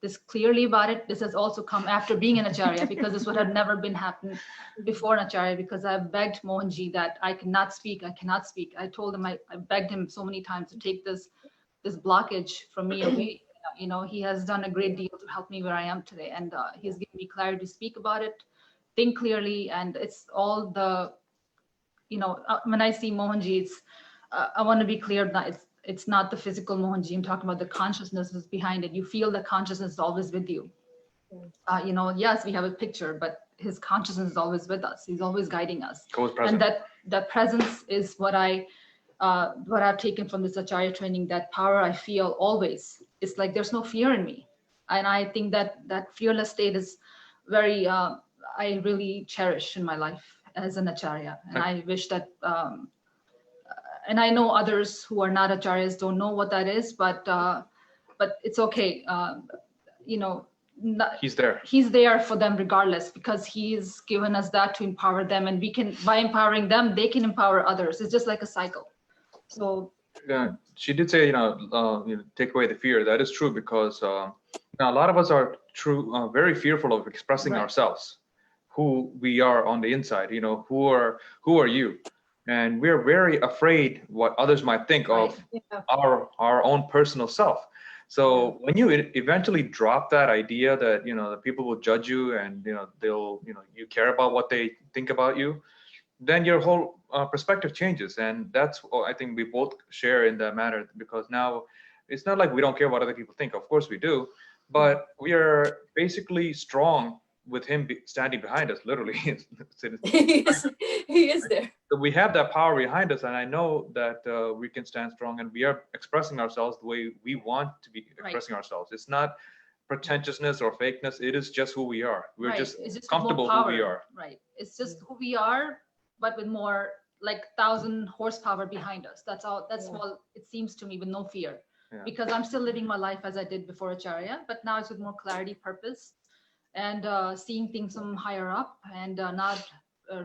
this clearly about it, this has also come after being an acharya, because this would have never been happened before an acharya, because I begged Mohanji that I cannot speak. I told him, I begged him so many times to take this blockage from me away. He has done a great deal to help me where I am today, and he's given me clarity to speak about it, think clearly. And it's all the, when I see Mohanji, it's I want to be clear that it's not the physical Mohanji. I'm talking about the consciousness is behind it. You feel the consciousness is always with you. Yes, we have a picture, but his consciousness is always with us. He's always guiding us. And that presence is what I've taken from this acharya training. That power I feel always. It's like there's no fear in me, and I think that fearless state is very I really cherish in my life as an acharya. And I wish that. And I know others who are not acharyas don't know what that is, but it's okay. He's there. He's there for them regardless, because he's given us that to empower them, and we can, by empowering them, they can empower others. It's just like a cycle. So she did say, take away the fear. That is true, because a lot of us are very fearful of expressing ourselves, who we are on the inside. Who are you? And we're very afraid what others might think of our own personal self. So when you eventually drop that idea that the people will judge you, and they'll you care about what they think about you, then your whole perspective changes. And that's what I think we both share in that matter, because now it's not like we don't care what other people think. Of course we do, but we are basically strong with him standing behind us, literally. He is there. So we have that power behind us, and I know that we can stand strong, and we are expressing ourselves the way we want to be expressing ourselves. It's not pretentiousness or fakeness. It is just who we are. We're just comfortable who we are. Right. It's just who we are, but with more, like 1,000 horsepower behind us. That's all. That's all it seems to me, with no fear. Because I'm still living my life as I did before Acharya, but now it's with more clarity, purpose. and seeing things from higher up, and not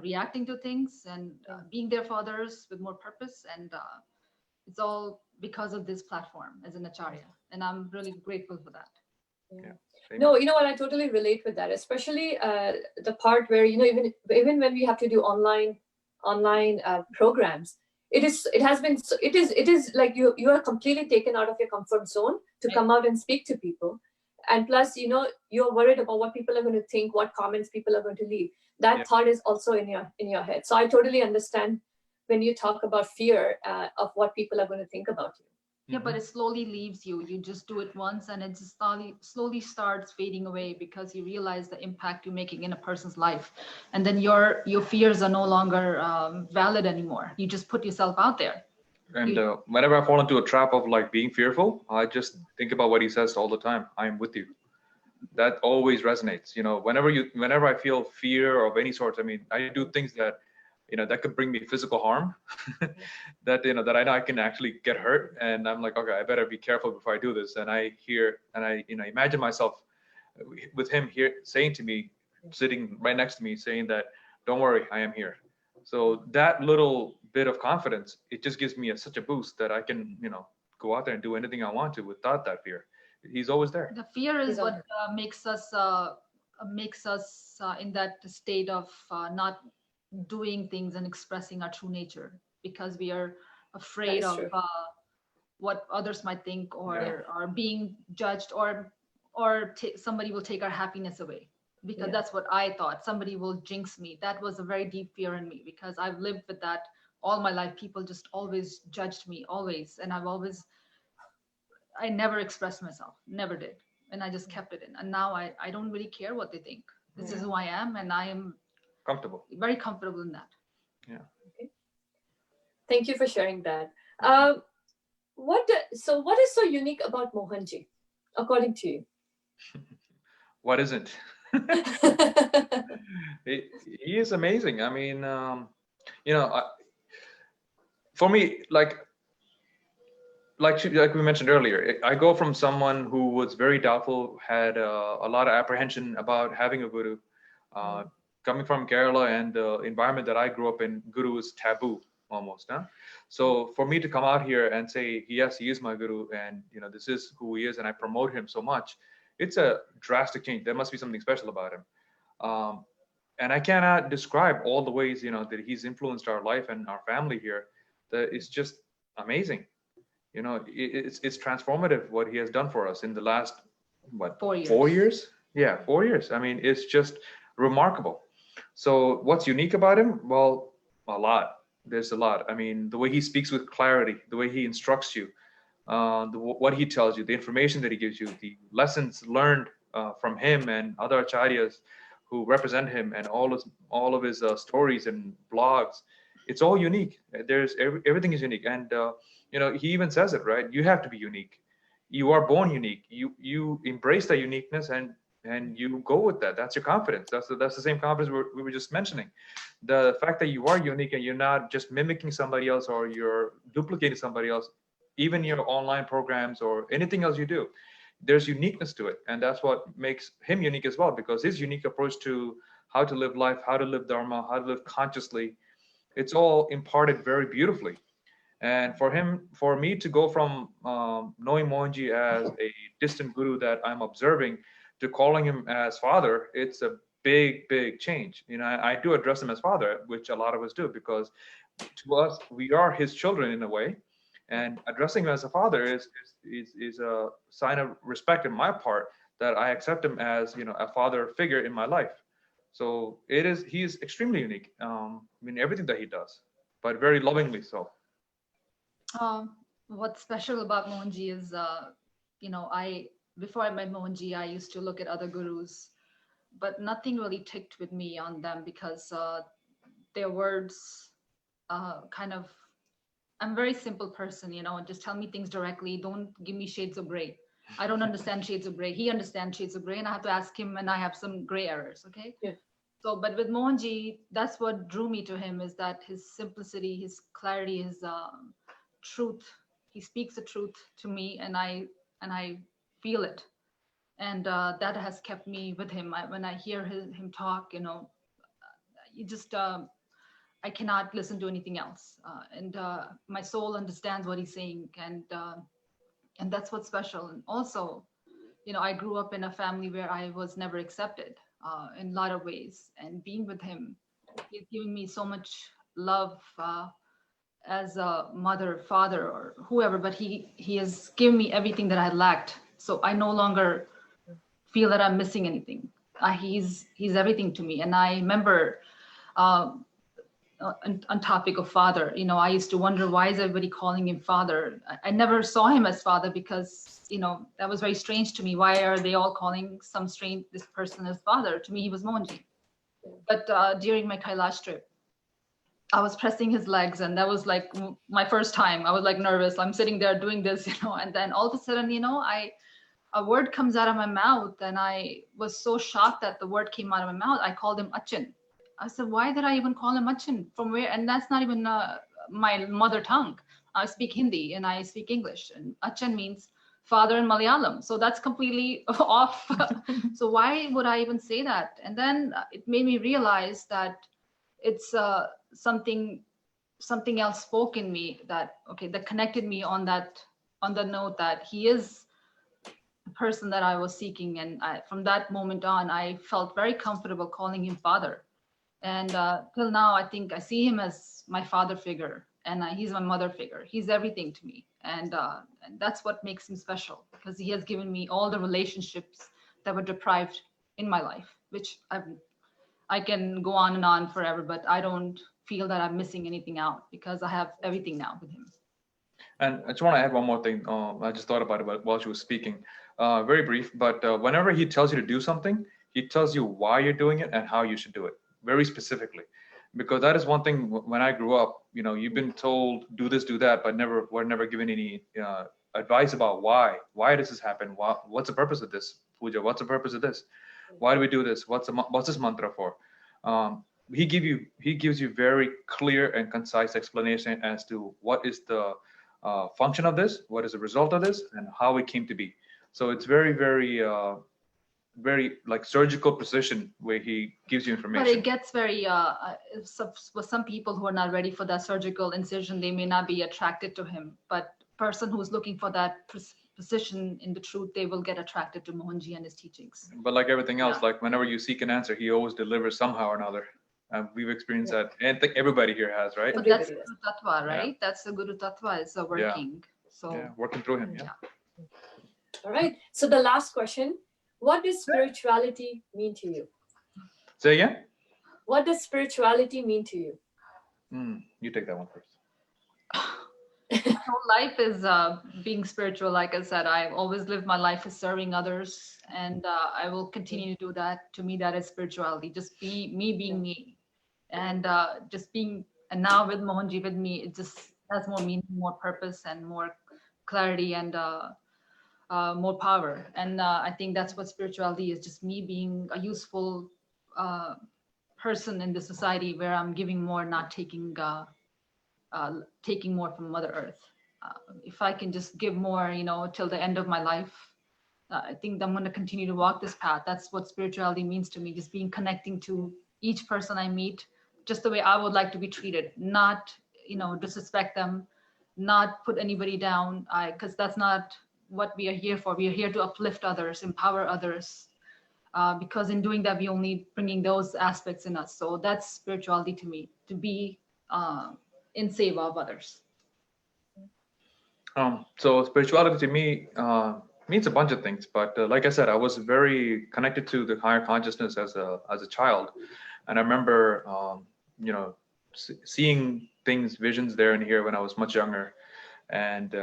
reacting to things, and being there for others with more purpose. And it's all because of this platform as an Acharya. And I'm really grateful for that. Yeah. Same No, here. you know what? I totally relate with that, especially the part where, you know, even when we have to do online programs, it is like you are completely taken out of your comfort zone to come out and speak to people. And plus, you know, you're worried about what people are going to think, what comments people are going to leave. That Yeah. thought is also in your head. So I totally understand when you talk about fear of what people are going to think about you. Yeah, but it slowly leaves you. You just do it once, and it just slowly starts fading away, because you realize the impact you're making in a person's life, and then your fears are no longer valid anymore. You just put yourself out there. And whenever I fall into a trap of like being fearful, I just think about what he says all the time. I am with you. That always resonates. You know, whenever I feel fear of any sort, I mean, I do things that, you know, that could bring me physical harm, that, you know, that I know I can actually get hurt. And I'm like, okay, I better be careful before I do this. And I hear, and I, you know, imagine myself with him here saying to me, sitting right next to me, saying that, don't worry, I am here. So that little bit of confidence, it just gives me such a boost that I can, you know, go out there and do anything I want to without that fear. He's always there. The fear is He's what makes us in that state of not doing things and expressing our true nature, because we are afraid That is of true. what others might think, or Yeah. or being judged, or somebody will take our happiness away, because Yeah. that's what I thought. Somebody will jinx me. That was a very deep fear in me, because I've lived with that all my life. People just always judged me, always, and I never expressed myself, never did, and I just kept it in. And now I don't really care what they think. This is who I am, and I am Comfortable. very comfortable in that. Yeah. Thank you for sharing that. What is so unique about Mohanji, according to you? What isn't? He is amazing. I mean, you know, for me, like we mentioned earlier, I go from someone who was very doubtful, had a lot of apprehension about having a guru. Coming from Kerala and the environment that I grew up in, guru is taboo almost. Huh? So for me to come out here and say, yes, he is my guru, and you know, this is who he is, and I promote him so much, it's a drastic change. There must be something special about him. Um, and I cannot describe all the ways, you know, that he's influenced our life and our family here. That is just amazing. You know, it's transformative what he has done for us in the last, what, 4 years. 4 years? Yeah, 4 years. I mean, it's just remarkable. So what's unique about him? Well, a lot. There's a lot. I mean, the way he speaks with clarity, the way he instructs you, what he tells you, the information that he gives you, the lessons learned from him and other acharyas who represent him, and all of his stories and blogs. It's all unique. Everything is unique, and you know, he even says it, right? You have to be unique. You are born unique. You embrace that uniqueness, and you go with that. That's your confidence. That's the same confidence we were just mentioning. The fact that you are unique and you're not just mimicking somebody else or you're duplicating somebody else, even your online programs or anything else you do, there's uniqueness to it, and that's what makes him unique as well, because his unique approach to how to live life, how to live dharma, how to live consciously, it's all imparted very beautifully. And for me to go from knowing Mohanji as a distant guru that I'm observing to calling him as father, it's a big change. You know, I do address him as father, which a lot of us do, because to us, we are his children in a way. And addressing him as a father is a sign of respect in my part, that I accept him as, you know, a father figure in my life. So he is extremely unique in everything that he does, but very lovingly so. What's special about Mohanji is, before I met Mohanji, I used to look at other gurus, but nothing really ticked with me on them, because their words kind of, I'm a very simple person, just tell me things directly. Don't give me shades of gray. I don't understand shades of gray. He understands shades of gray, and I have to ask him, and I have some gray areas. Okay. Yeah. So, but with Mohanji, that's what drew me to him, is that his simplicity, his clarity, his truth. He speaks the truth to me, and I feel it. and that has kept me with him. When I hear him talk, you just I cannot listen to anything else, and my soul understands what he's saying, and that's what's special. And also, I grew up in a family where I was never accepted in a lot of ways, and being with him, he's giving me so much love as a mother, father, or whoever. But he has given me everything that I lacked, so I no longer feel that I'm missing anything. He's everything to me. And I remember. Uh, on topic of father, I used to wonder, why is everybody calling him father? I never saw him as father because, that was very strange to me. Why are they all calling this person as father? To me, he was Mohanji. But during my Kailash trip, I was pressing his legs, and that was like my first time. I was like nervous. I'm sitting there doing this, and then all of a sudden, a word comes out of my mouth, and I was so shocked that the word came out of my mouth. I called him Achin. I said, why did I even call him Achin? From where? And that's not even my mother tongue. I speak Hindi and I speak English, and Achin means father in Malayalam. So that's completely off. So why would I even say that? And then it made me realize that it's something else spoke in me that connected me on the note that he is the person that I was seeking. And from that moment on, I felt very comfortable calling him father. And till now, I think I see him as my father figure, and he's my mother figure. He's everything to me. And that's what makes him special, because he has given me all the relationships that were deprived in my life, which I can go on and on forever, but I don't feel that I'm missing anything out because I have everything now with him. And I just want to add one more thing. I just thought about it while she was speaking. Very brief, but whenever he tells you to do something, he tells you why you're doing it and how you should do it, very specifically. Because that is one thing. When I grew up, you've been told do this, do that, but we're never given any advice about why. Why does this happen? What's the purpose of this puja? What's the purpose of this? Why do we do this? What's this mantra for? He gives you very clear and concise explanation as to what is the function of this, what is the result of this, and how it came to be. So it's very, very, very like surgical precision where he gives you information. But it gets very, for some people who are not ready for that surgical incision, they may not be attracted to him. But person who's looking for that precision in the truth, they will get attracted to Mohanji and his teachings. But like everything else, like whenever you seek an answer, he always delivers somehow or another. We've experienced that, and I think everybody here has, right? But that's Guru Tattva, right? That's the Guru Tattva is working. So working through him. Yeah. All right. So the last question: what does spirituality mean to you? Say again. What does spirituality mean to you? You take that one first. My whole life is being spiritual. Like I said, I've always lived my life as serving others, and I will continue to do that. To me, that is spirituality. Just being me, and just being. And now with Mohanji with me, it just has more meaning, more purpose, and more clarity, and more power. And I think that's what spirituality is: just me being a useful person in the society, where I'm giving more, not taking. Taking more from Mother Earth. If I can just give more, till the end of my life, I think I'm going to continue to walk this path. That's what spirituality means to me, just being connecting to each person I meet, just the way I would like to be treated, not, disrespect them, not put anybody down, because that's not what we are here for. We are here to uplift others, empower others, because in doing that, we only bringing those aspects in us. So that's spirituality to me, to be in seva of others. So spirituality to me means a bunch of things, but like I said, I was very connected to the higher consciousness as a child, and I remember seeing things, visions there and here when I was much younger, and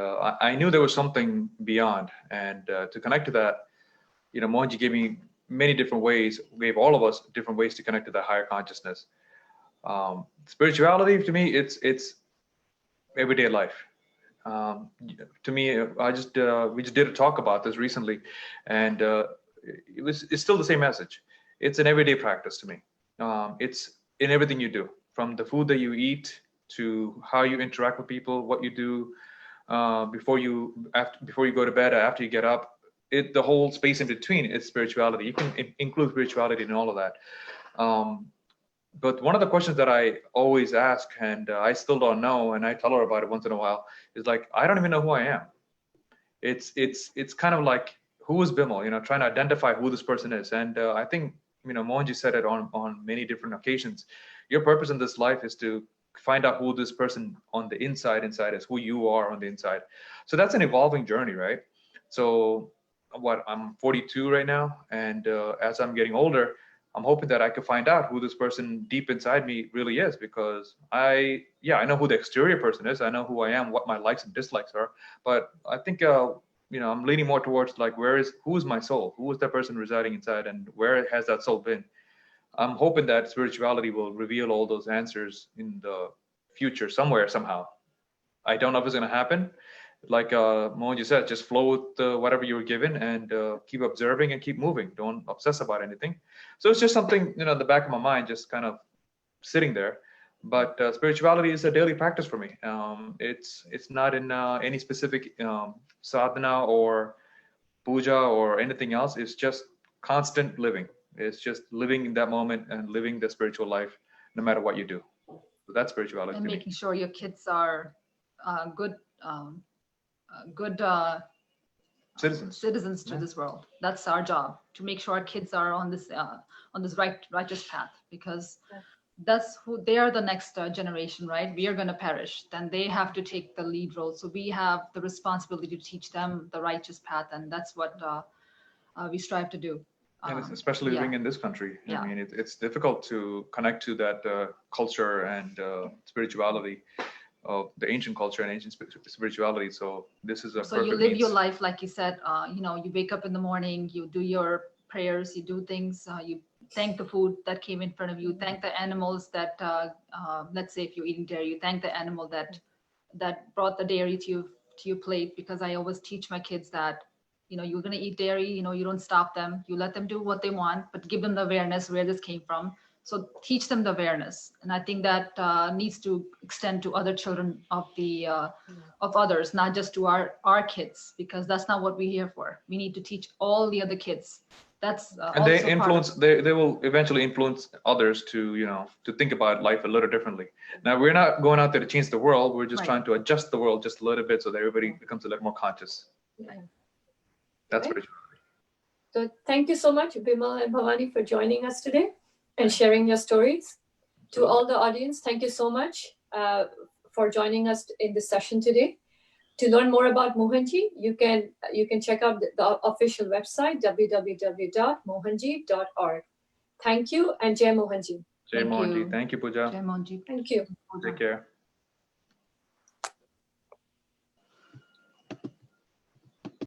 I knew there was something beyond, and to connect to that, Mohanji gave me many different ways, gave all of us different ways to connect to that higher consciousness. Spirituality to me, it's everyday life. To me, we just did a talk about this recently, and it's still the same message. It's an everyday practice to me. It's in everything you do, from the food that you eat to how you interact with people, what you do before you go to bed, after you get up. the whole space in between is spirituality. You can include spirituality in all of that. But one of the questions that I always ask, and I still don't know, and I tell her about it once in a while, is like, I don't even know who I am. It's kind of like, who is Bimal? Trying to identify who this person is. And I think, Mohanji said it on many different occasions. Your purpose in this life is to find out who this person on the inside is, who you are on the inside. So that's an evolving journey, right? So I'm 42 right now, and as I'm getting older, I'm hoping that I could find out who this person deep inside me really is, because I know who the exterior person is. I know who I am, what my likes and dislikes are. But I think, I'm leaning more towards like, who is my soul? Who is that person residing inside, and where has that soul been? I'm hoping that spirituality will reveal all those answers in the future somewhere, somehow. I don't know if it's going to happen. Like Mohanji said, just flow with whatever you were given, and keep observing and keep moving. Don't obsess about anything. So it's just something, in the back of my mind, just kind of sitting there. But spirituality is a daily practice for me. It's not in any specific sadhana or puja or anything else. It's just constant living. It's just living in that moment and living the spiritual life, no matter what you do. So that's spirituality. And making sure your kids are good citizens to this world. That's our job, to make sure our kids are on this righteous path, because that's who they are, the next generation, right? We are going to perish, then they have to take the lead role. So we have the responsibility to teach them the righteous path, and that's what we strive to do. And especially living in this country. Yeah. I mean, it's difficult to connect to that culture and spirituality of the ancient culture and ancient spirituality. So this is a so you live your life, like you said, you wake up in the morning, you do your prayers, you do things, you thank the food that came in front of you, thank the animals that, let's say if you're eating dairy, you thank the animal that brought the dairy to your plate. Because I always teach my kids that, you're going to eat dairy, you don't stop them, you let them do what they want, but give them the awareness where this came from. So teach them the awareness. And I think that needs to extend to other children of others, not just to our kids, because that's not what we're here for. We need to teach all the other kids. That's and they influence. They will eventually influence others to think about life a little differently. Now, we're not going out there to change the world. We're just trying to adjust the world just a little bit so that everybody becomes a little more conscious. Right. That's right. pretty. So thank you so much, Bimal and Bhavani, for joining us today and sharing your stories. To all the audience, thank you so much for joining us in this session today. To learn more about Mohanji, you can check out the official website, www.mohanji.org. Thank you, and Jai Mohanji. Jai Mohanji. Thank you, Pooja. Jai Mohanji. Thank you. Take care.